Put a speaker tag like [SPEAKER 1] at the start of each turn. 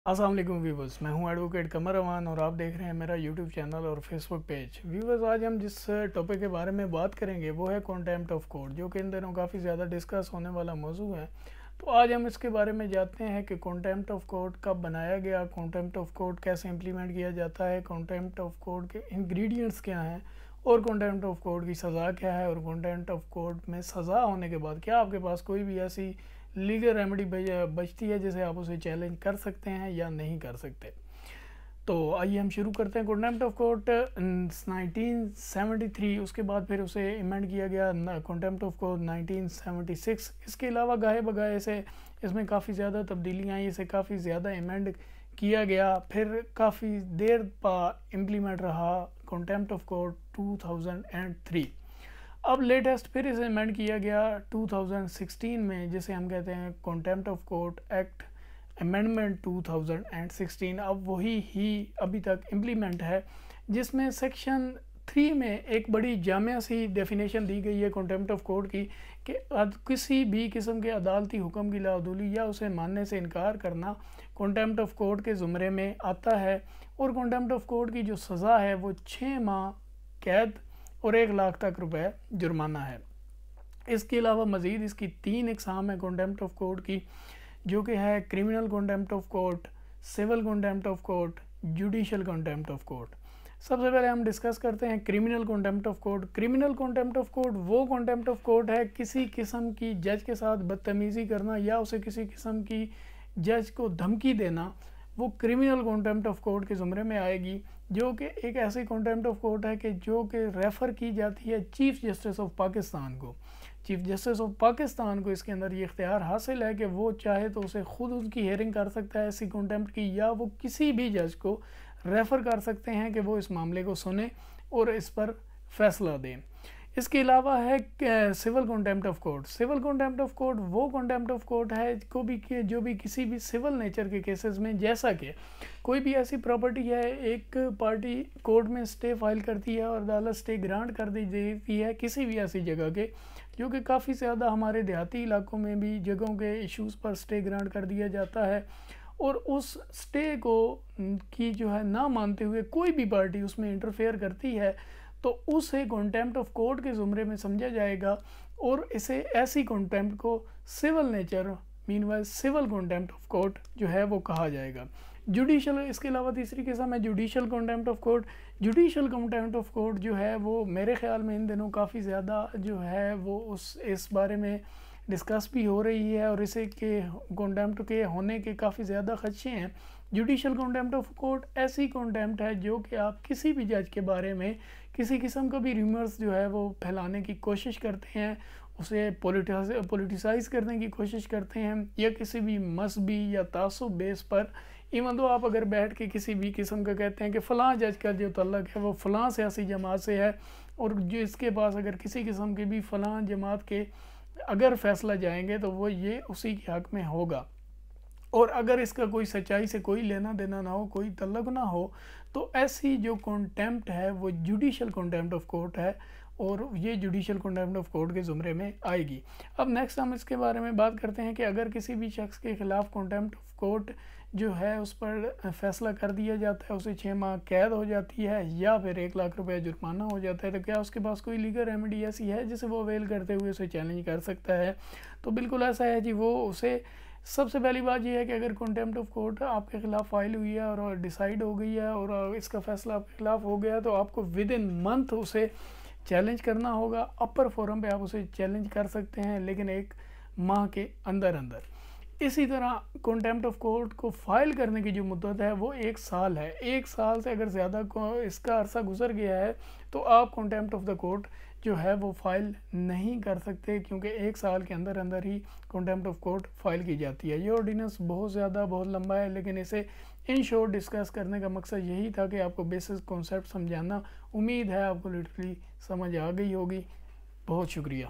[SPEAKER 1] अस्सलाम वालेकुम व्यूवर्स, मैं हूं एडवोकेट कमर अमान और आप देख रहे हैं मेरा यूट्यूब चैनल और फेसबुक पेज। व्यूवर्स, आज हम जिस टॉपिक के बारे में बात करेंगे वो है कॉन्टेम्प्ट ऑफ कोर्ट, जो कि इन दिनों काफ़ी ज़्यादा डिस्कस होने वाला मौजू है। तो आज हम इसके बारे में जानते हैं कि कॉन्टेम्प्ट ऑफ कोर्ट कब बनाया गया, कॉन्टेम्प्ट ऑफ कोर्ट कैसे इम्प्लीमेंट किया जाता है, कॉन्टेम्प्ट ऑफ कोर्ट के इंग्रेडिएंट्स क्या हैं और कॉन्टेम्प्ट ऑफ कोर्ट की सज़ा क्या है, और कॉन्टेम्प्ट ऑफ कोर्ट में सज़ा होने के बाद क्या आपके पास कोई भी ऐसी लीगल रेमेडी बचती है जिसे आप उसे चैलेंज कर सकते हैं या नहीं कर सकते। तो आइए हम शुरू करते हैं। कॉन्टेम्प्ट ऑफ कोर्ट 1973, उसके बाद फिर उसे इमेंड किया गया कॉन्टेम्प्ट ऑफ कोर्ट 1976। इसके अलावा गाहे बगाहे से इसमें काफ़ी ज़्यादा तब्दीलियाँ आई, इसे काफ़ी ज़्यादा इमेंड किया गया, फिर काफ़ी देर इम्प्लीमेंट रहा कॉन्टेम्प्ट ऑफ कोर्ट 2003। अब लेटेस्ट फिर इसे अमेंड किया गया 2016 में, जिसे हम कहते हैं contempt of court act amendment 2016। अब वही ही अभी तक इम्प्लीमेंट है, जिसमें सेक्शन 3 में एक बड़ी जामिया सी डेफिनेशन दी गई है कॉन्टेम्प्ट ऑफ कोर्ट की कि किसी भी किस्म के अदालती हुक्म की लादुली या उसे मानने से इनकार करना कॉन्टेम्प्ट ऑफ कोर्ट के ज़ुमरे में आता है। और कॉन्टेम्प्ट ऑफ कोर्ट की जो सज़ा है वो 6 माह कैद और 1 लाख तक रुपए जुर्माना है। इसके अलावा मज़ीद इसकी 3 इकसाम है कॉन्टेम्प्ट ऑफ कोर्ट की, जो कि है criminal contempt of court, civil contempt of court, judicial contempt of court. सबसे पहले हम डिस्कस करते हैं criminal contempt of court. Criminal contempt of court वो कॉन्टेम्प्ट ऑफ कोर्ट है किसी किस्म की जज के साथ बदतमीज़ी करना या उसे किसी किस्म की जज को धमकी देना, वो क्रिमिनल कॉन्टेम्प्ट ऑफ कोर्ट के ज़ुमरे में आएगी, जो कि एक ऐसी कॉन्टेम्प्ट ऑफ कोर्ट है कि जो कि रेफ़र की जाती है चीफ़ जस्टिस ऑफ पाकिस्तान को। चीफ़ जस्टिस ऑफ पाकिस्तान को इसके अंदर ये इख्तियार हासिल है कि वो चाहे तो उसे ख़ुद उसकी हेयरिंग कर सकता है ऐसी कॉन्टेम्प्ट की, या वो किसी भी जज को रेफ़र कर सकते हैं कि वो इस मामले को सुने और इस पर फैसला दें। इसके अलावा है civil contempt of court. Civil contempt of court वो कॉन्टेम्प्ट ऑफ कोर्ट है जो भी किसी भी सिविल नेचर के केसेस में, जैसा कि कोई भी ऐसी प्रॉपर्टी है, एक पार्टी कोर्ट में स्टे फाइल करती है और अदालत स्टे ग्रांट कर दी देती है किसी भी ऐसी जगह के, जो कि काफ़ी ज़्यादा हमारे देहाती इलाकों में भी जगहों के इश्यूज़ पर स्टे ग्रांट कर दिया जाता है, और उस स्टे को की जो है ना मानते हुए कोई भी पार्टी उसमें इंटरफेयर करती है, तो उसे कॉन्टेम्प्ट ऑफ कोर्ट के ज़ुमरे में समझा जाएगा और इसे ऐसी कॉन्टेम्प्ट को civil nature meanwhile civil contempt of court जो है वो कहा जाएगा। जुडिशल, इसके अलावा तीसरी किस्म है judicial contempt of court. Judicial contempt of court जो है वो मेरे ख्याल में इन दिनों काफ़ी ज़्यादा जो है वो इस बारे में डिस्कस भी हो रही है और इसे के कॉन्टेम्प्ट के होने के काफ़ी ज़्यादा खदशे हैं। जुडिशल कॉन्टेम्प्ट ऑफ कोर्ट ऐसी कॉन्टेम्प्ट है जो कि आप किसी भी जज के बारे में किसी किस्म का भी रूमर्स जो है वो फैलाने की कोशिश करते हैं, उसे पॉलिटिसाइज करने की कोशिश करते हैं, या किसी भी मजहबी या तासुब बेस पर, इवन तो आप अगर बैठ के किसी भी किस्म का कहते हैं कि फ़लाँ जज का जो तल्लक है वो फ़लाँ सियासी जमात से है, और जो इसके पास अगर किसी किस्म के भी फ़लाँ जमात के अगर फैसला जाएंगे तो वो ये उसी के हक़ में होगा, और अगर इसका कोई सच्चाई से कोई लेना देना ना हो, कोई तल्लक ना हो, तो ऐसी जो कॉन्टेम्प्ट है वो जुडिशल कॉन्टेम्प्ट ऑफ कोर्ट है, और ये जुडिशल कॉन्टेम्प्ट ऑफ कोर्ट के ज़ुमरे में आएगी। अब नेक्स्ट हम इसके बारे में बात करते हैं कि अगर किसी भी शख्स के ख़िलाफ़ कॉन्टेम्प्ट ऑफ कोर्ट जो है उस पर फैसला कर दिया जाता है, उसे 6 माह कैद हो जाती है या फिर 1 लाख रुपये जुर्माना हो जाता है, तो क्या उसके पास कोई लीगल रेमेडी ऐसी है जिसे वो अवेल करते हुए उसे चैलेंज कर सकता है? तो बिल्कुल ऐसा है जी। वो उसे सबसे पहली बात यह है कि अगर कॉन्टेम्प्ट ऑफ कोर्ट आपके ख़िलाफ़ फाइल हुई है और डिसाइड हो गई है और इसका फ़ैसला आपके ख़िलाफ़ हो गया, तो आपको विद इन मंथ उसे चैलेंज करना होगा। अपर फोरम पे आप उसे चैलेंज कर सकते हैं, लेकिन 1 माह के अंदर अंदर। इसी तरह कॉन्टेम्प्ट ऑफ कोर्ट को फ़ाइल करने की जो मुद्दत है वो 1 साल है। 1 साल से अगर ज़्यादा इसका अरसा गुजर गया है तो आप कॉन्टेम्प्ट ऑफ द कोर्ट जो है वो फ़ाइल नहीं कर सकते, क्योंकि 1 साल के अंदर अंदर ही कॉन्टेम्प्ट ऑफ कोर्ट फ़ाइल की जाती है। ये ऑर्डिनेंस बहुत लंबा है, लेकिन इसे इन शॉर्ट डिस्कस करने का मकसद यही था कि आपको बेसिक कॉन्सेप्ट समझाना। उम्मीद है आपको लिटरली समझ आ गई होगी। बहुत शुक्रिया।